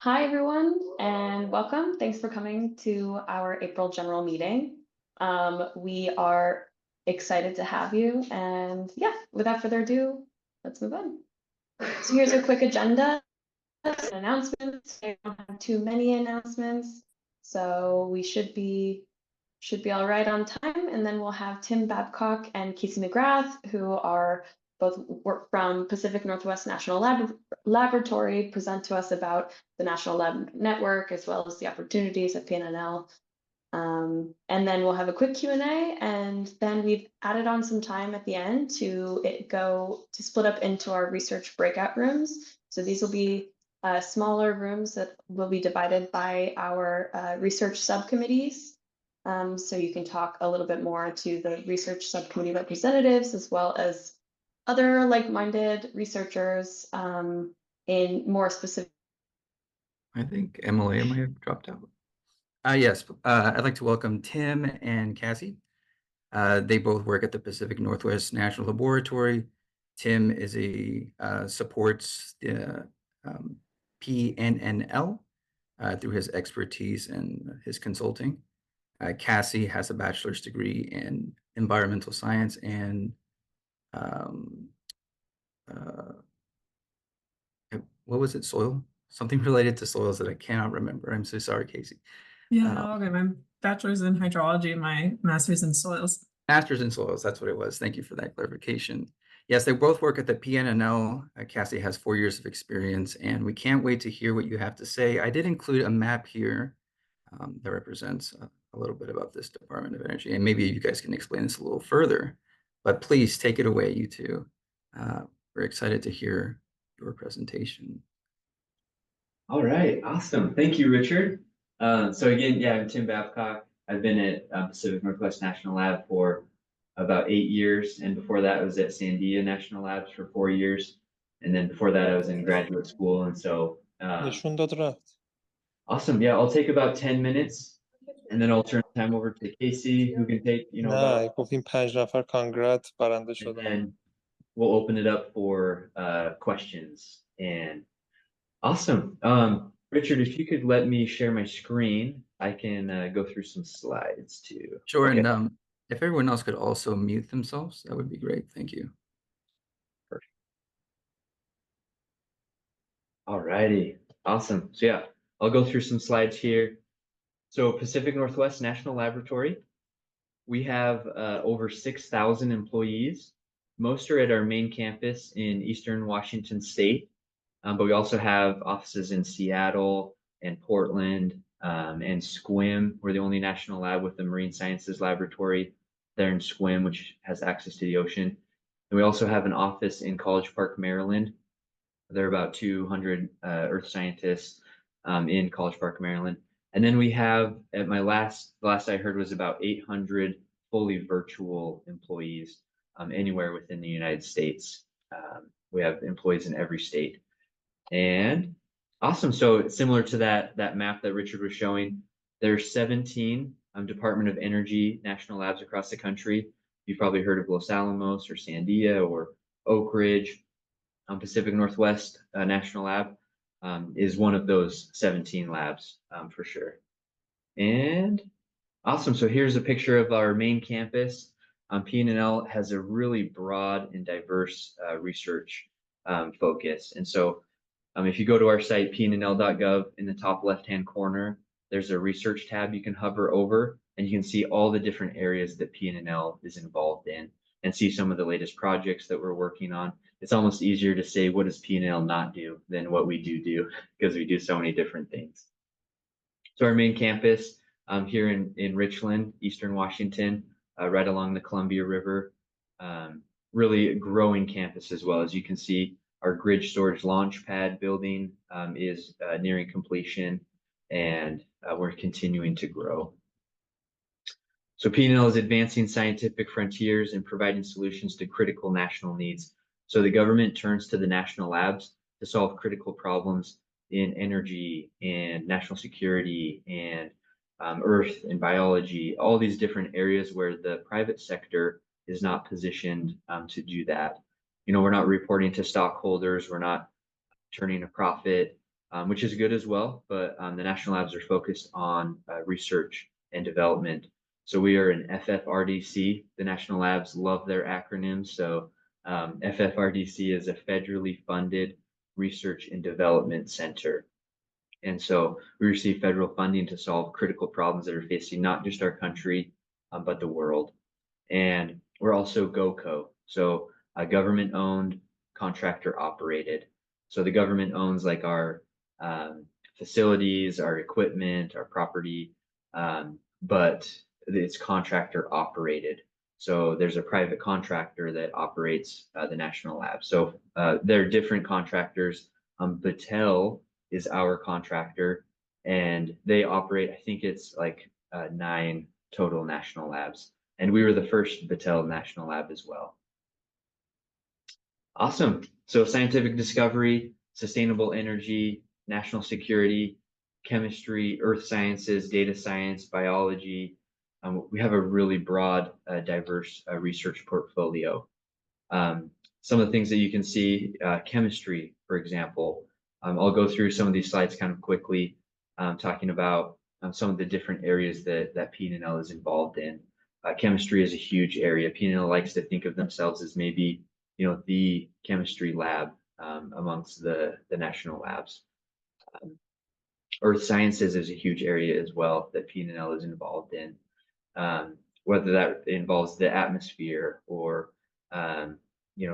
Hi, everyone, and welcome. Thanks for coming to our April general meeting. We are excited to have you, and yeah, without further ado, let's move on. So here's a quick agenda and announcements. I don't have too many announcements, so we should be all right on time. And then we'll have Tim Babcock and Casey McGrath, who are both work from Pacific Northwest National Laboratory, present to us about the National Lab Network, as well as the opportunities at PNNL. And then we'll have a quick Q&A, and then we've added on some time at the end to split up into our research breakout rooms. So these will be smaller rooms that will be divided by our research subcommittees. So you can talk a little bit more to the research subcommittee representatives, as well as other like-minded researchers in more specific. I think Emily might have dropped out. Yes, I'd like to welcome Tim and Cassie. They both work at the Pacific Northwest National Laboratory. Tim supports the PNNL through his expertise and his consulting. Cassie has a bachelor's degree in environmental science and what was it, soil? Something related to soils that I cannot remember. I'm so sorry, Casey. Yeah, okay. My bachelor's in hydrology and my master's in soils. Master's in soils, that's what it was. Thank you for that clarification. Yes, they both work at the PNNL. Cassie has 4 years of experience, and we can't wait to hear what you have to say. I did include a map here that represents a little bit about this Department of Energy, and maybe you guys can explain this a little further, but please take it away, you two. We're excited to hear your presentation. All right, awesome. Thank you, Richard. So again, yeah, I'm Tim Babcock. I've been at Pacific Northwest National Lab for about 8 years. And before that, I was at Sandia National Labs for 4 years. And then before that, I was in graduate school. And so awesome. Yeah, I'll take about 10 minutes and then I'll turn the time over to Casey, who can take, گفتیم 5 نفر کانگرات برنده and شدن. then we'll open it up for questions. And awesome. Richard, if you could let me share my screen, I can go through some slides too. Sure, Okay. and if everyone else could also mute themselves, that would be great. Thank you. Perfect. All righty, awesome. So yeah, I'll go through some slides here. So Pacific Northwest National Laboratory, we have over 6,000 employees. Most are at our main campus in Eastern Washington State, but we also have offices in Seattle and Portland and Sequim. We're the only national lab with a marine sciences laboratory there in Sequim, which has access to the ocean. And we also have an office in College Park, Maryland. There are about 200 earth scientists in College Park, Maryland. And then we have, at the last I heard was about 800 fully virtual employees anywhere within the United States. We have employees in every state. And awesome. So similar to that map that Richard was showing, there's 17 Department of Energy national labs across the country. You've probably heard of Los Alamos or Sandia or Oak Ridge. Pacific Northwest National Lab is one of those 17 labs for sure. And awesome. So here's a picture of our main campus. PNNL has a really broad and diverse research focus. And so if you go to our site, pnnl.gov, in the top left-hand corner, there's a research tab you can hover over, and you can see all the different areas that PNNL is involved in and see some of the latest projects that we're working on. It's almost easier to say, what does PNNL not do than what we do because we do so many different things. So our main campus here in Richland, Eastern Washington, right along the Columbia River, really growing campus as well. As you can see, our grid storage launch pad building is nearing completion, and we're continuing to grow. So PNNL is advancing scientific frontiers and providing solutions to critical national needs. So the government turns to the national labs to solve critical problems in energy and national security and earth and biology, all these different areas where the private sector is not positioned to do that. We're not reporting to stockholders, we're not turning a profit, which is good as well. But the national labs are focused on research and development. So we are an FFRDC. The national labs love their acronyms. So FFRDC is a federally funded research and development center. And so we receive federal funding to solve critical problems that are facing not just our country, but the world. And we're also GOCO, so government owned, contractor operated. So the government owns like our facilities, our equipment, our property, but it's contractor operated. So there's a private contractor that operates the national lab. So there are different contractors. Battelle is our contractor, and they operate, I think it's like 9 total national labs. And we were the first Battelle national lab as well. Awesome. So scientific discovery, sustainable energy, national security, chemistry, earth sciences, data science, biology. We have a really broad, diverse research portfolio. Some of the things that you can see, chemistry, for example. I'll go through some of these slides kind of quickly, talking about some of the different areas that PNNL is involved in. Chemistry is a huge area. PNNL likes to think of themselves as maybe, the chemistry lab amongst the national labs. Earth sciences is a huge area as well that PNNL is involved in, whether that involves the atmosphere or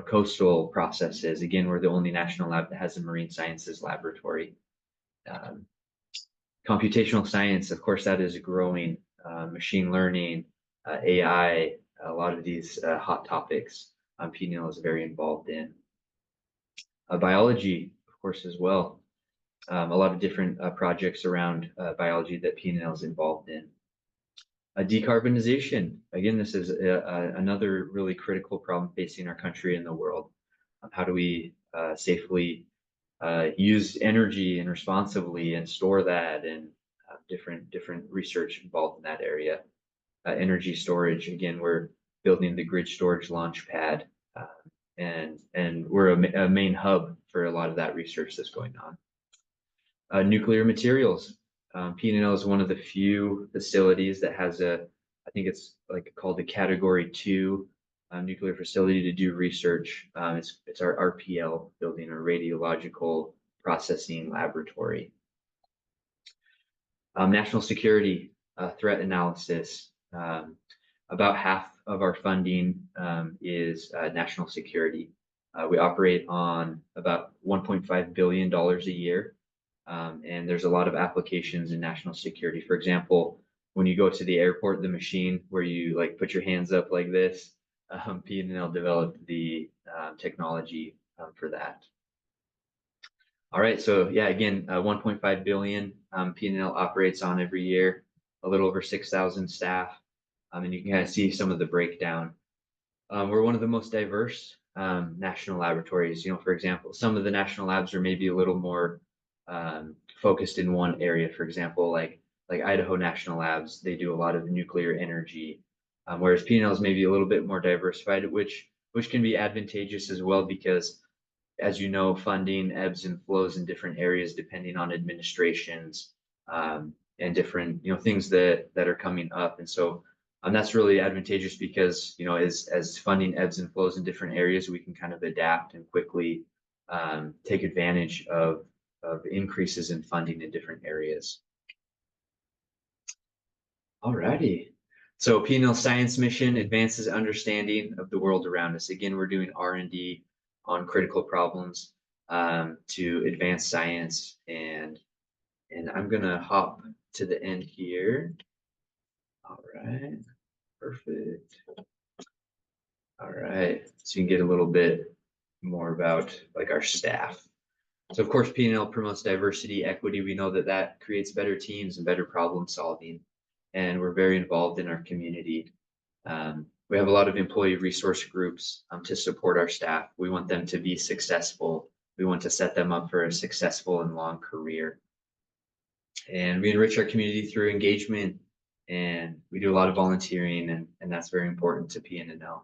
coastal processes. Again, we're the only national lab that has a marine sciences laboratory. Computational science, of course, that is growing. Machine learning, AI, a lot of these hot topics PNNL is very involved in. Biology, of course, as well. A lot of different projects around biology that PNNL is involved in. Decarbonization, again, this is another really critical problem facing our country and the world. How do we safely use energy and responsibly and store that, and different research involved in that area. Energy storage, again, we're building the grid storage launch pad, and we're a main hub for a lot of that research that's going on. Nuclear materials. PNNL is one of the few facilities that has I think it's like called a Category 2 nuclear facility to do research. It's our RPL building, our radiological processing laboratory. National security, threat analysis. About half of our funding is national security. We operate on about $1.5 billion a year. And there's a lot of applications in national security. For example, when you go to the airport, the machine where you like put your hands up like this, PNNL developed the technology for that. All right, so yeah, again, 1.5 billion PNNL operates on every year, a little over 6,000 staff. And you can kind of see some of the breakdown. We're one of the most diverse national laboratories. For example, some of the national labs are maybe a little more focused in one area. For example, like Idaho National Labs, they do a lot of nuclear energy, whereas PNNL is maybe a little bit more diversified, which can be advantageous as well, because as you know, funding ebbs and flows in different areas depending on administrations and different things that are coming up. And so that's really advantageous because as funding ebbs and flows in different areas, we can kind of adapt and quickly take advantage of increases in funding in different areas. Alrighty. So PNNL Science Mission advances understanding of the world around us. Again, we're doing R&D on critical problems to advance science, and I'm gonna hop to the end here. All right, perfect. All right, so you can get a little bit more about like our staff. So of course, PNNL promotes diversity, equity. We know that creates better teams and better problem solving, and we're very involved in our community. We have a lot of employee resource groups to support our staff. We want them to be successful. We want to set them up for a successful and long career. And we enrich our community through engagement, and we do a lot of volunteering, and that's very important to PNNL.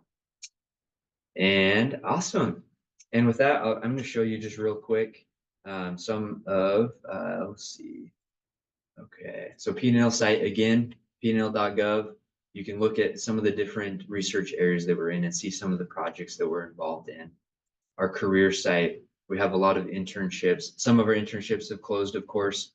And awesome. And with that, I'm going to show you just real quick some of, let's see. Okay, so PNNL site, again, PNNL.gov. You can look at some of the different research areas that we're in and see some of the projects that we're involved in. Our career site, we have a lot of internships. Some of our internships have closed, of course,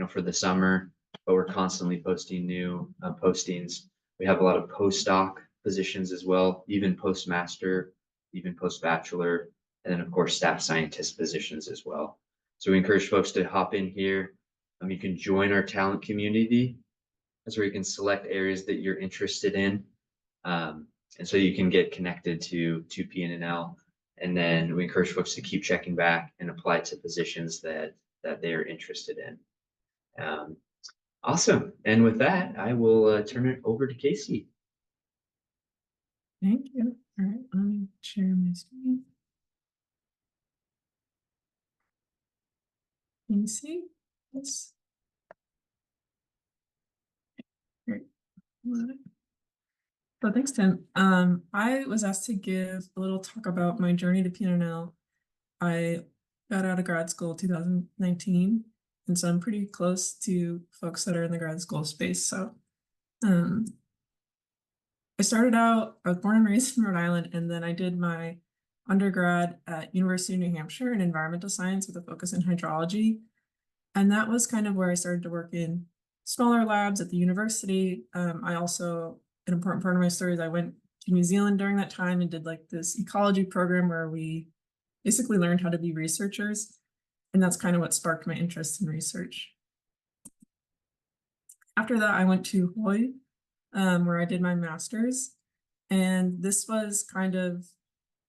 for the summer, but we're constantly posting new postings. We have a lot of postdoc positions as well, even postmaster, even post-bachelor, and then of course staff scientist positions as well. So we encourage folks to hop in here. You can join our talent community. That's where you can select areas that you're interested in. And so you can get connected to PNNL. And then we encourage folks to keep checking back and apply to positions that they're interested in. Awesome. And with that, I will turn it over to Casey. Thank you. All right, let me share my screen. Can you see? Yes. Great. So thanks, Tim. I was asked to give a little talk about my journey to PNNL. I got out of grad school 2019, and so I'm pretty close to folks that are in the grad school space. So I started out, I was born and raised in Rhode Island, and then I did my undergrad at University of New Hampshire in environmental science with a focus in hydrology. And that was kind of where I started to work in smaller labs at the university. I also, an important part of my story is I went to New Zealand during that time and did like this ecology program where we basically learned how to be researchers. And that's kind of what sparked my interest in research. After that, I went to Hawaii, where I did my master's. And this was kind of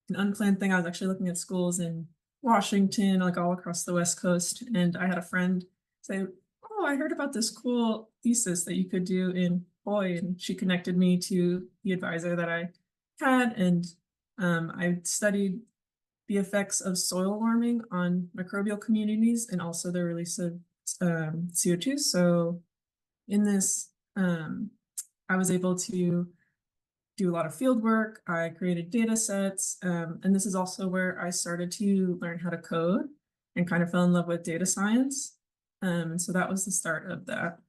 an unplanned thing. I was actually looking at schools in Washington, like all across the West Coast. And I had a friend say, oh, I heard about this cool thesis that you could do in Hawaii. And she connected me to the advisor that I had. And I studied the effects of soil warming on microbial communities and also the release of CO2. So in this, I was able to do a lot of field work. I created data sets. And this is also where I started to learn how to code and kind of fell in love with data science. And so that was the start of that.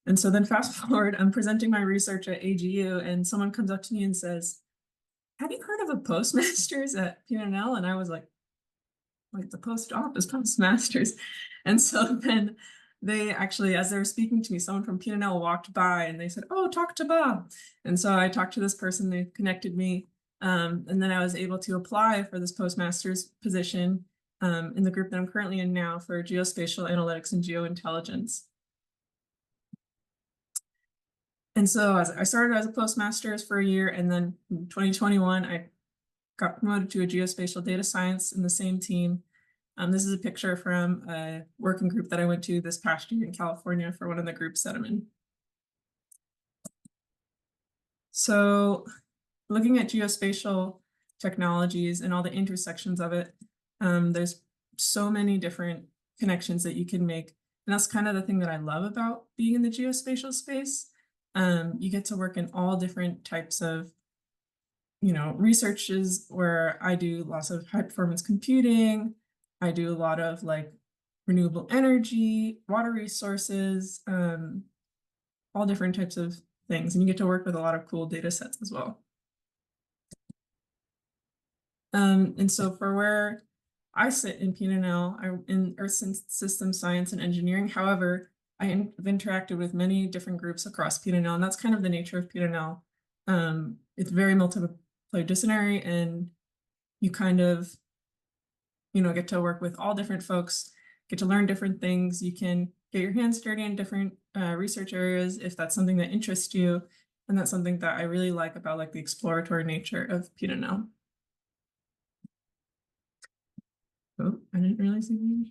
And so then fast forward, I'm presenting my research at AGU and someone comes up to me and says, have you heard of a postmasters at PNNL? And I was like the post office postmasters. And so then they actually, as they were speaking to me, someone from PNNL walked by and they said, oh, talk to Bob. And so I talked to this person, they connected me. And then I was able to apply for this postmaster's position in the group that I'm currently in now for geospatial analytics and geointelligence. And so as I started as a postmaster's for a year, and then in 2021, I got promoted to a geospatial data science in the same team. This is a picture from a working group that I went to this past year in California for one of the groups that I'm in. So looking at geospatial technologies and all the intersections of it, there's so many different connections that you can make. And that's kind of the thing that I love about being in the geospatial space. You get to work in all different types of, researches where I do lots of high performance computing. I do a lot of like renewable energy, water resources, all different types of things. And you get to work with a lot of cool data sets as well. And so for where I sit in PNNL, I'm in Earth System Science and Engineering. However, I have interacted with many different groups across PNNL, and that's kind of the nature of PNNL. It's very multidisciplinary, and you kind of, get to work with all different folks, get to learn different things. You can get your hands dirty in different research areas if that's something that interests you. And that's something that I really like about like the exploratory nature of PNNL. Oh, I didn't realize you.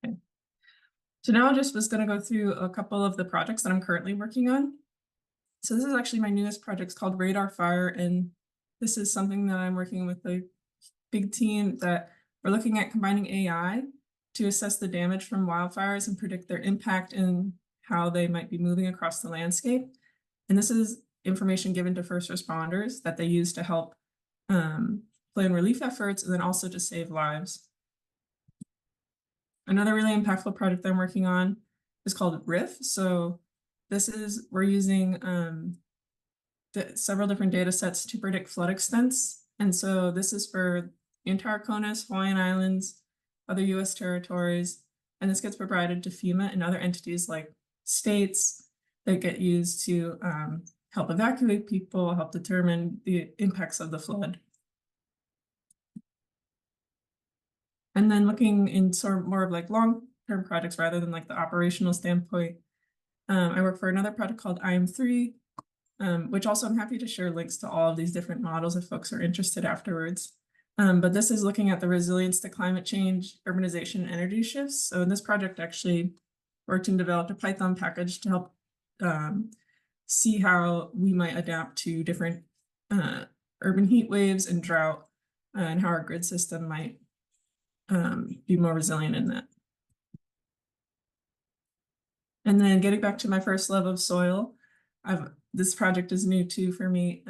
Okay. So now I just was going to go through a couple of the projects that I'm currently working on. So this is actually my newest project. It's called Radar Fire, and this is something that I'm working with a big team that we're looking at combining AI to assess the damage from wildfires and predict their impact and how they might be moving across the landscape. And this is information given to first responders that they use to help plan relief efforts, and then also to save lives. Another really impactful project I'm working on is called RIF. So this is, we're using several different data sets to predict flood extents. And so this is for the entire CONUS, Hawaiian Islands, other US territories, and this gets provided to FEMA and other entities like states that get used to help evacuate people, help determine the impacts of the flood. And then looking in sort of more of like long-term projects rather than like the operational standpoint, I work for another project called IM3, which also I'm happy to share links to all of these different models if folks are interested afterwards. But this is looking at the resilience to climate change, urbanization, and energy shifts. So in this project actually worked and developed a Python package to help see how we might adapt to different urban heat waves and drought and how our grid system might be more resilient in that. And then getting back to my first love of soil, this project is new too for me,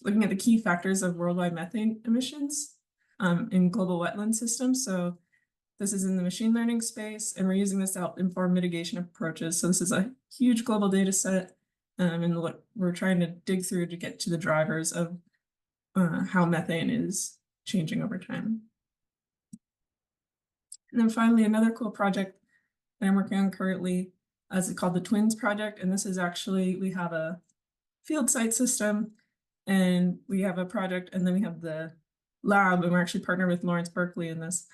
looking at the key factors of worldwide methane emissions in global wetland systems. So this is in the machine learning space, and we're using this to help inform mitigation approaches. So this is a huge global data set, and what we're trying to dig through to get to the drivers of how methane is changing over time. And then finally, another cool project that I'm working on currently is called the Twins Project. And this is actually, we have a field site system and we have a project, and then we have the lab, and we're actually partnered with Lawrence Berkeley in this.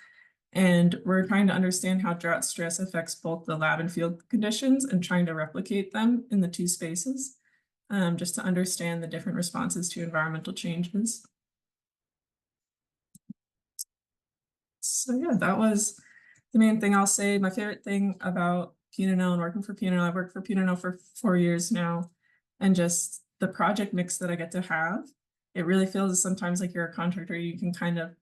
And we're trying to understand how drought stress affects both the lab and field conditions and trying to replicate them in the two spaces, just to understand the different responses to environmental changes. So yeah, that was the main thing I'll say. My favorite thing about PNNL and working for PNNL, I've worked for PNNL for 4 years now, and just the project mix that I get to have, it really feels sometimes like you're a contractor. You can kind of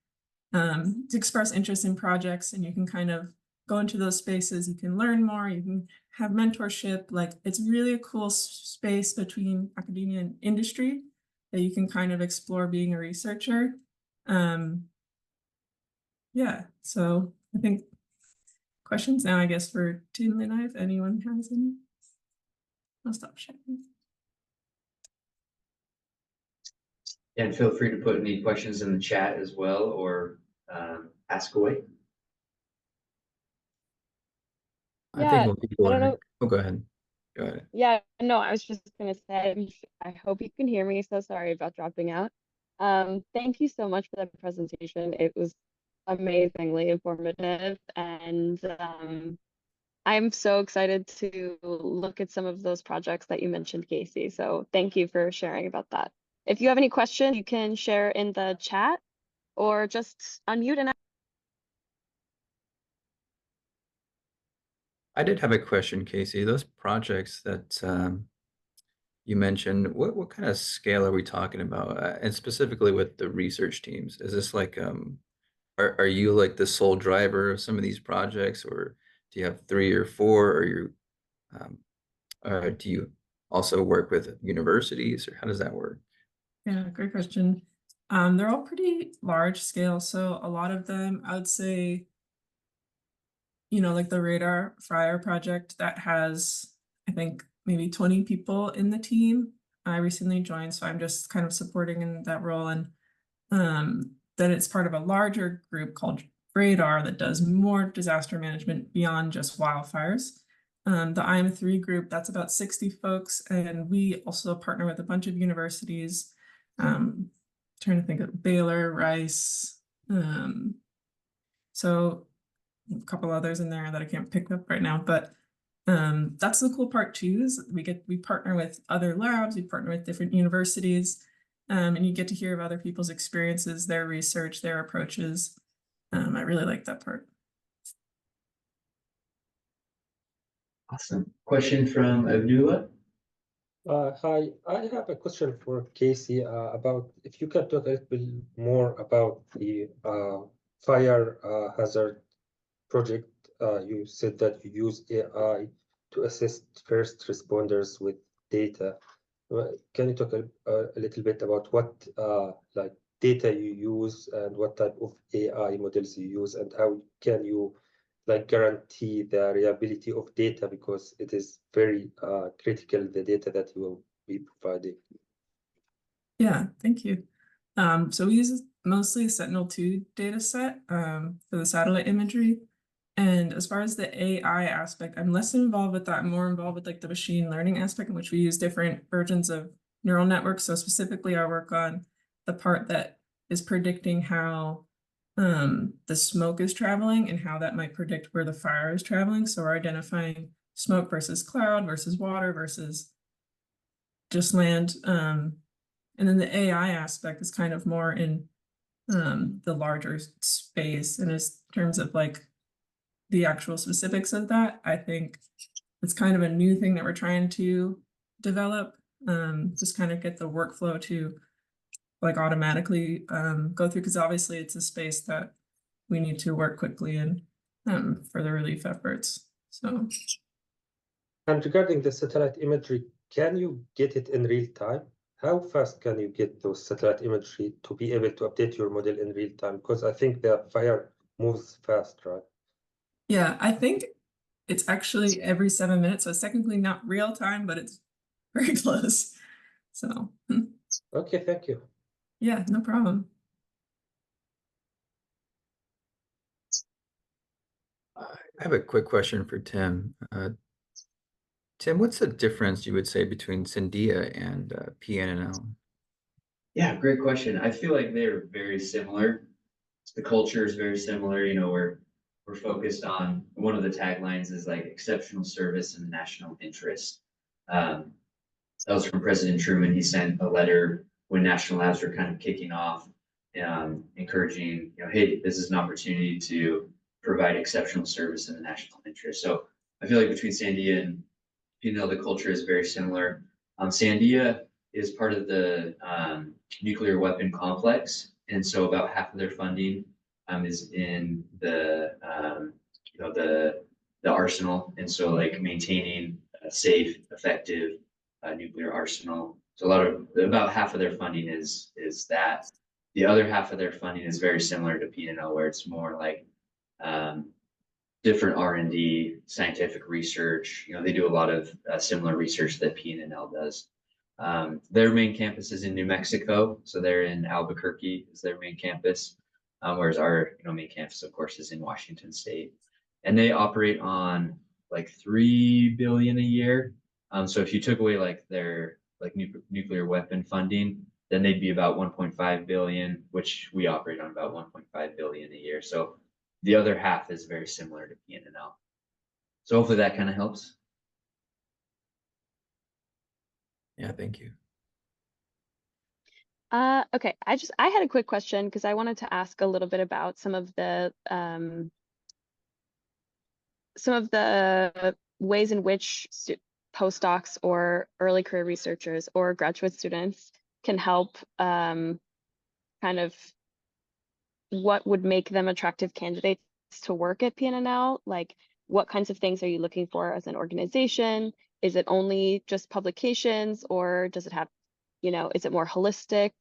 express interest in projects, and you can kind of go into those spaces. You can learn more, you can have mentorship. Like, it's really a cool space between academia and industry that you can kind of explore being a researcher. Yeah, so I think questions now, I guess, for Tim and I, if anyone has any. I'll stop sharing. And feel free to put any questions in the chat as well, or ask away. I Yeah, think when people I don't are, know. oh, go ahead. Go ahead. Yeah, no, I was just gonna say, I hope you can hear me. So sorry about dropping out. Thank you so much for that presentation. It was amazingly informative, and I'm so excited to look at some of those projects that you mentioned, Casey. So thank you for sharing about that. If you have any questions, you can share in the chat or just unmute and ask. I did have a question, Casey. Those projects that you mentioned, what kind of scale are we talking about? And specifically with the research teams, is this like, are you like the sole driver of some of these projects, or do you have 3 or 4, or do you also work with universities, or how does that work? Yeah, great question. They're all pretty large scale. So a lot of them, I would say, you know, like the Radar Fire project that has, I think, maybe 20 people in the team. I recently joined, so I'm just kind of supporting in that role. And then it's part of a larger group called Radar that does more disaster management beyond just wildfires. The IM3 group, that's about 60 folks, and we also partner with a bunch of universities. Trying to think of Baylor, Rice, so a couple others in there that I can't pick up right now, but that's the cool part too, is we partner with other labs, we partner with different universities, and you get to hear of other people's experiences, their research, their approaches. I really like that part. Awesome. Question from Abdullah. Hi, I have a question for Casey about if you can talk a little bit more about the fire hazard project. You said that you use AI to assist first responders with data. Can you talk a little bit about what like data you use and what type of AI models you use, and how can you like guarantee the reliability of data, because it is very critical, the data that you will be providing. Yeah, thank you. So we use mostly a Sentinel-2 data set for the satellite imagery. And as far as the AI aspect, I'm less involved with that. I'm more involved with like the machine learning aspect, in which we use different versions of neural networks. So specifically, I work on the part that is predicting how the smoke is traveling and how that might predict where the fire is traveling. So we're identifying smoke versus cloud versus water versus just land. And then the AI aspect is kind of more in the larger space, and in terms of like the actual specifics of that, I think it's kind of a new thing that we're trying to develop, just kind of get the workflow to like automatically go through, because obviously it's a space that we need to work quickly in for the relief efforts. So, and regarding the satellite imagery, can you get it in real time? How fast can you get those satellite imagery to be able to update your model in real time? Because I think the fire moves fast, right? yeah, I think it's actually every 7 minutes. So it's technically not real time, but it's very close. So, Okay, thank you. yeah, no problem. I have a quick question for Tim. Tim, what's the difference you would say between Sandia and PNNL? Yeah, great question. I feel like they're very similar. The culture is very similar. You know, we're focused on, one of the taglines is like exceptional service and national interest. That was from President Truman. He sent a letter when national labs were kind of kicking off, encouraging, you know, hey, this is an opportunity to provide exceptional service in the national interest. So I feel like between Sandia and PNNL, the culture is very similar. Sandia is part of the nuclear weapon complex, and so about half of their funding is in the you know, the arsenal, and so like maintaining a safe, effective nuclear arsenal. So about half of their funding is that. The other half of their funding is very similar to PNNL, where it's more like different R&D, scientific research. You know, they do a lot of similar research that PNNL does. Their main campus is in New Mexico, so they're in Albuquerque is their main campus, whereas our main campus, of course, is in Washington State, and they operate on like $3 billion a year. So if you took away like their nuclear weapon funding, then they'd be about 1.5 billion, which we operate on about 1.5 billion a year. So the other half is very similar to PNNL. So hopefully that kind of helps. Yeah, thank you. Okay, I had a quick question because I wanted to ask a little bit about some of the ways in which postdocs or early career researchers or graduate students can help kind of what would make them attractive candidates to work at PNNL. Like, what kinds of things are you looking for as an organization? Is it only just publications, or does it have, you know, is it more holistic?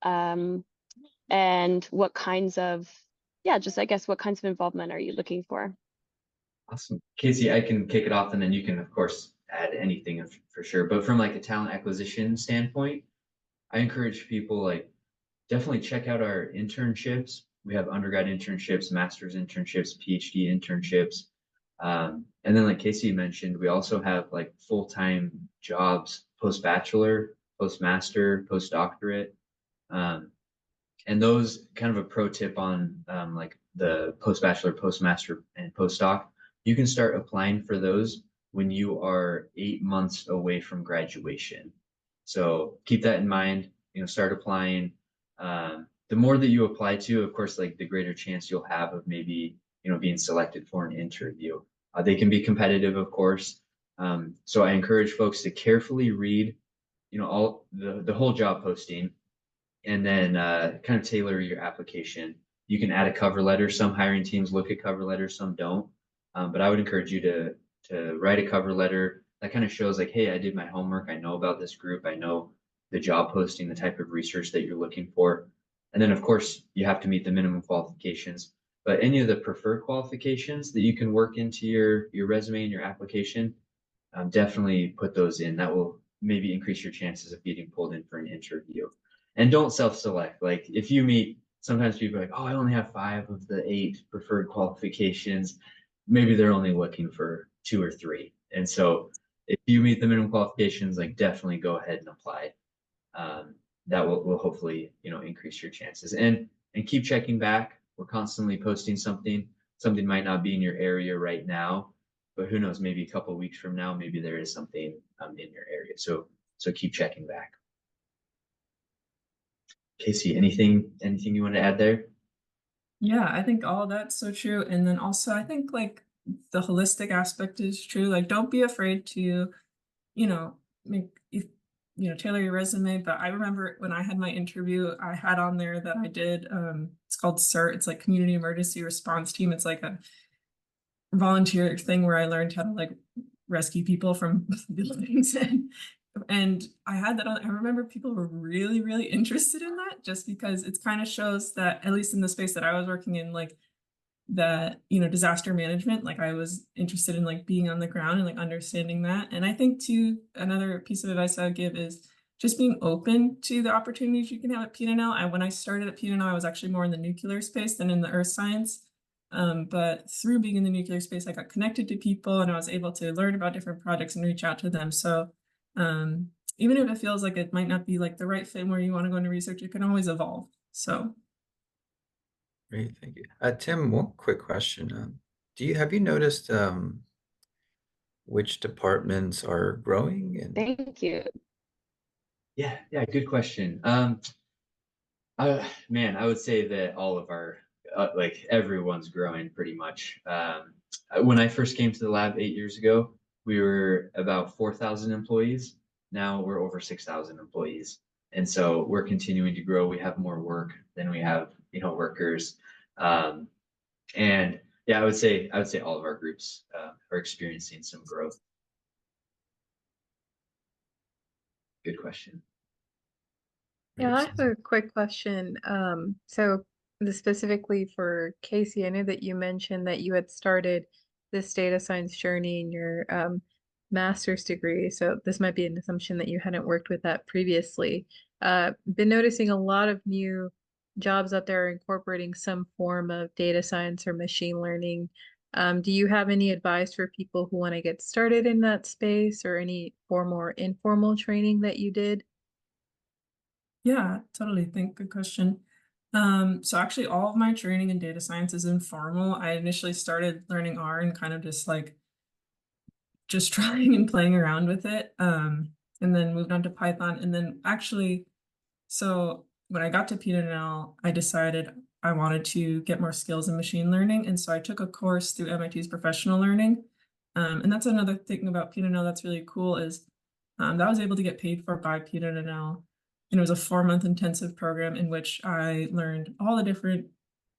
And what kinds of, yeah, just I guess what kinds of involvement are you looking for? Awesome. Casey, I can kick it off and then you can, of course, add anything for sure. But from like a talent acquisition standpoint, I encourage people like definitely check out our internships. We have undergrad internships, master's internships, PhD internships. And then like Casey mentioned, we also have like full-time jobs, post-bachelor, post-master, post-doctorate. And those kind of a pro tip on like the post-bachelor, post-master, and postdoc. You can start applying for those when you are 8 months away from graduation. So keep that in mind, you know, start applying. The more that you apply to, of course, like the greater chance you'll have of maybe, you know, being selected for an interview. They can be competitive, of course. So I encourage folks to carefully read, you know, all the whole job posting, and then kind of tailor your application. You can add a cover letter. Some hiring teams look at cover letters, some don't. But I would encourage you to write a cover letter that kind of shows like, hey, I did my homework. I know about this group. I know the job posting, the type of research that you're looking for. And then of course you have to meet the minimum qualifications, but any of the preferred qualifications that you can work into your resume and your application, definitely put those in. That will maybe increase your chances of getting pulled in for an interview. And don't self-select. Like if you meet, sometimes people are like, oh, I only have 5 of the 8 preferred qualifications. Maybe they're only looking for 2 or 3. And so if you meet the minimum qualifications, like definitely go ahead and apply. That will hopefully, increase your chances. And keep checking back. We're constantly posting something. Something might not be in your area right now, but who knows, maybe a couple of weeks from now, maybe there is something in your area. So keep checking back. Casey, anything you want to add there? Yeah, I think all that's so true. And then also I think like the holistic aspect is true. Like don't be afraid to, make tailor your resume. But I remember when I had my interview, I had on there that I did it's called CERT, it's like Community Emergency Response Team. It's like a volunteer thing where I learned how to like rescue people from buildings and I had that on. I remember people were really, really interested in that just because it kind of shows that, at least in the space that I was working in, like that, disaster management, like I was interested in like being on the ground and like understanding that. And I think too, another piece of advice I would give is just being open to the opportunities you can have at PNNL. When I started at PNNL, I was actually more in the nuclear space than in the earth science. But through being in the nuclear space, I got connected to people and I was able to learn about different projects and reach out to them. So even if it feels like it might not be like the right fit where you want to go into research, it can always evolve. So Great, thank you. Tim, one quick question. Have you noticed which departments are growing? And Thank you. Yeah, good question. Man, I would say that all of our like everyone's growing pretty much. When I first came to the lab 8 years ago, we were about 4,000 employees. Now we're over 6,000 employees, and so we're continuing to grow. We have more work than we have, workers. And yeah, I would say all of our groups are experiencing some growth. Good question. Yeah, I have a quick question. So specifically for Casey, I know that you mentioned that you had started this data science journey in your master's degree. So this might be an assumption that you hadn't worked with that previously. Been noticing a lot of new jobs out there incorporating some form of data science or machine learning. Do you have any advice for people who want to get started in that space, or any formal or informal training that you did? yeah, totally. Good question. So actually all of my training in data science is informal. I initially started learning R and kind of just trying and playing around with it. And then moved on to Python. And then actually, so when I got to PNNL, I decided I wanted to get more skills in machine learning. And so I took a course through MIT's professional learning. And that's another thing about PNNL that's really cool is that I was able to get paid for by PNNL. And it was a 4-month intensive program in which I learned all the different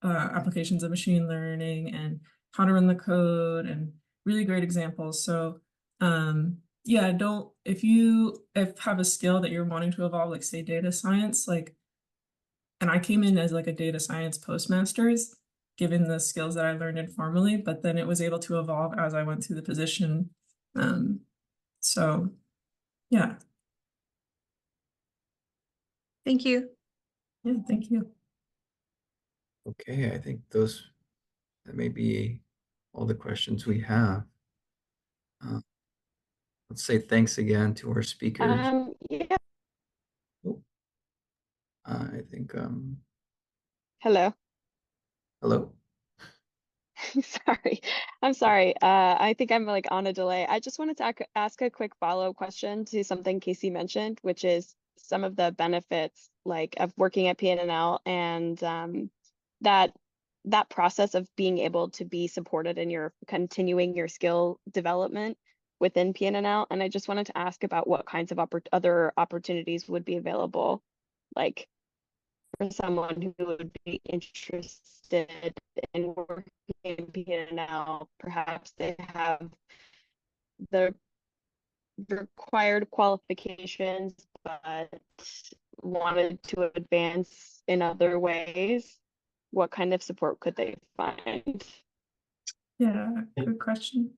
applications of machine learning and how to run the code and really great examples. So yeah, if you have a skill that you're wanting to evolve, like say data science, and I came in as like a data science postmaster's, given the skills that I learned informally, but then it was able to evolve as I went through the position. So yeah. Thank you. Yeah, thank you. Okay, I think that may be all the questions we have. Let's say thanks again to our speakers. Yeah. I think Hello. hello. Sorry. I'm sorry. I think I'm like on a delay. I just wanted to ask a quick follow-up question to something Casey mentioned, which is some of the benefits like of working at PNNL and that process of being able to be supported in your continuing your skill development within PNNL. And I just wanted to ask about what kinds of other opportunities would be available, like for someone who would be interested in working in PNNL. Perhaps they have the required qualifications, but wanted to advance in other ways, what kind of support could they find? Yeah, good question.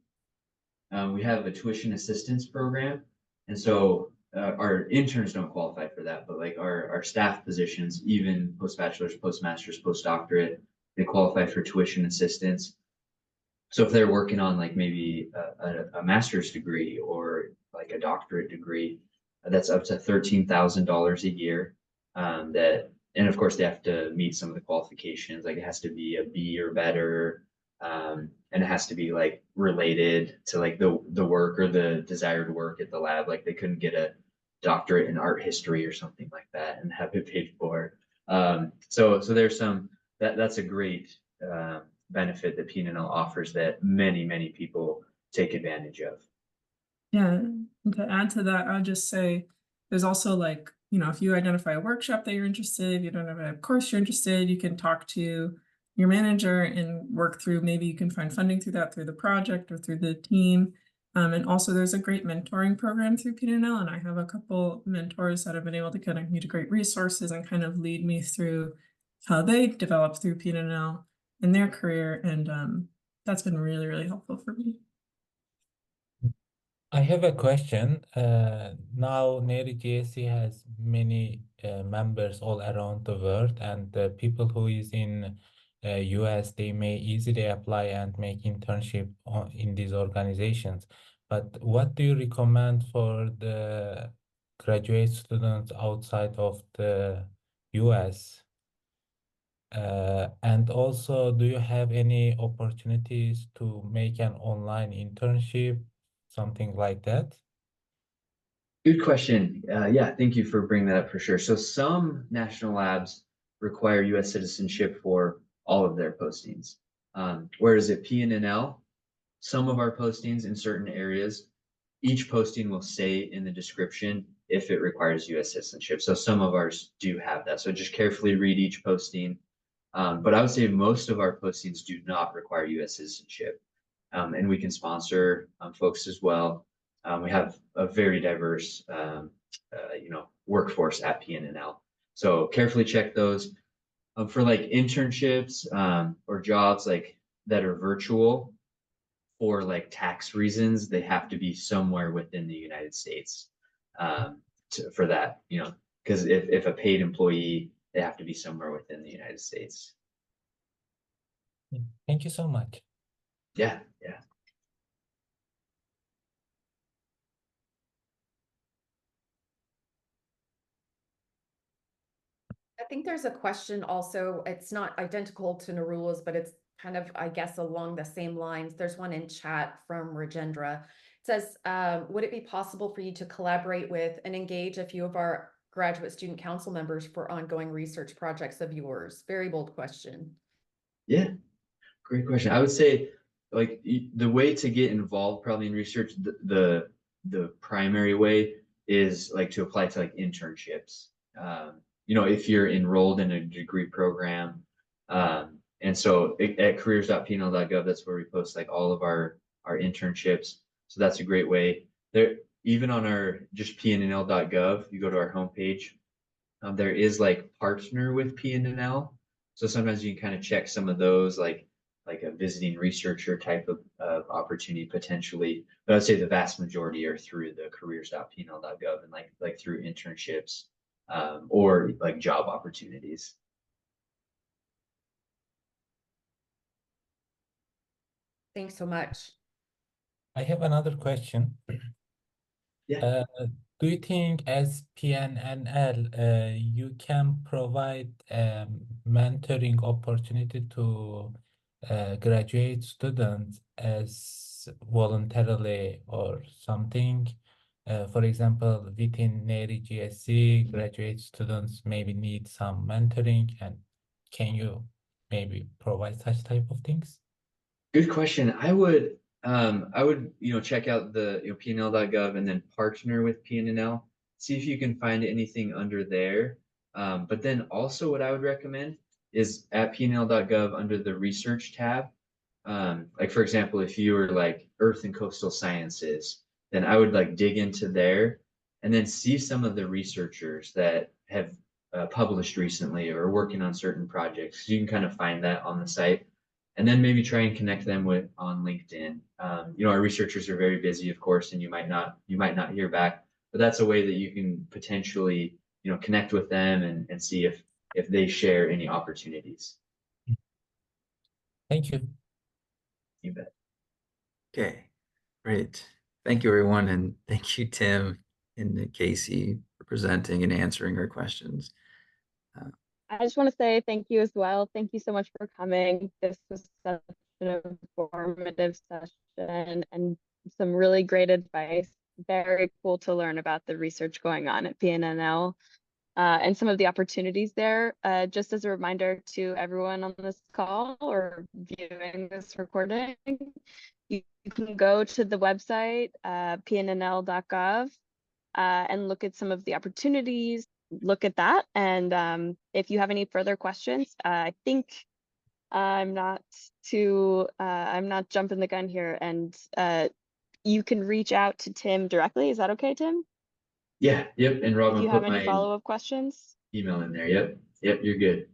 We have a tuition assistance program. And so our interns don't qualify for that, but like our staff positions, even post-bachelor's, post-master's, post-doctorate, they qualify for tuition assistance. So if they're working on like maybe a master's degree or like a doctorate degree, that's up to $13,000 a year. And of course they have to meet some of the qualifications, like it has to be a B or better, and it has to be like related to like the work or the desired work at the lab. Like they couldn't get a doctorate in art history or something like that and have it paid for. So there's some that's a great benefit that PNNL offers that many people take advantage of. Yeah, and to add to that, I would just say there's also like, you know, if you identify a workshop that you're interested, if you don't have a course you're interested, you can talk to your manager and work through, maybe you can find funding through that, through the project or through the team. And also there's a great mentoring program through PNNL, and I have a couple mentors that have been able to connect me to great resources and kind of lead me through how they developed through PNNL in their career. And that's been really helpful for me. I have a question. Now NHERI GSC has many members all around the world, and the people who is in US, they may easily apply and make internship in these organizations. But what do you recommend for the graduate students outside of the US? And also, do you have any opportunities to make an online internship, something like that? Good question. Yeah, thank you for bringing that up for sure. So some national labs require US citizenship for all of their postings. Whereas at PNNL, some of our postings in certain areas, each posting will say in the description if it requires US citizenship. So some of ours do have that. So just carefully read each posting. But I would say most of our postings do not require US citizenship. And we can sponsor folks as well. We have a very diverse, workforce at PNNL. So carefully check those. For like internships or jobs like that are virtual for like tax reasons, they have to be somewhere within the United States for that, because if a paid employee, they have to be somewhere within the United States. Thank you so much. Yeah. I think there's a question also, it's not identical to Narula's, but it's kind of, I guess, along the same lines. There's one in chat from Rajendra. It says, would it be possible for you to collaborate with and engage a few of our graduate student council members for ongoing research projects of yours? Very bold question. Yeah, great question. I would say like the way to get involved probably in research, the primary way is like to apply to like internships. If you're enrolled in a degree program, and so at careers.pnl.gov, that's where we post like all of our internships. So that's a great way. There, even on our just pnnl.gov, you go to our homepage, there is like partner with PNNL. So sometimes you can kind of check some of those, like a visiting researcher type of opportunity potentially. But I'd say the vast majority are through the careers.pnl.gov and like through internships or like job opportunities. Thanks so much. I have another question. Yeah. Do you think as PNNL, you can provide mentoring opportunity to graduate students as voluntarily or something? For example, within NHERI GSC, graduate students maybe need some mentoring, and can you maybe provide such type of things? Good question. I would check out the pnl.gov and then partner with PNNL, see if you can find anything under there. But then also what I would recommend is at pnl.gov under the research tab. Like for example, if you were like Earth and Coastal Sciences, then I would like dig into there and then see some of the researchers that have published recently or working on certain projects. You can kind of find that on the site, and then maybe try and connect them with on LinkedIn. You know, our researchers are very busy, of course, and you might not hear back, but that's a way that you can potentially, you know, connect with them and see if they share any opportunities. Thank you. You bet. Okay, great. Thank you, everyone, and thank you, Tim and Casey, for presenting and answering our questions. I just want to say thank you as well. Thank you so much for coming. This was such an informative session and some really great advice. Very cool to learn about the research going on at PNNL and some of the opportunities there. Just as a reminder to everyone on this call or viewing this recording, you can go to the website, pnnl.gov, and look at some of the opportunities. Look at that, and if you have any further questions, I think I'm not jumping the gun here, and you can reach out to Tim directly. Is that okay, Tim? Yeah, yep. And Rob, If I'll you put have any my follow-up questions. email in there. Yep, you're good.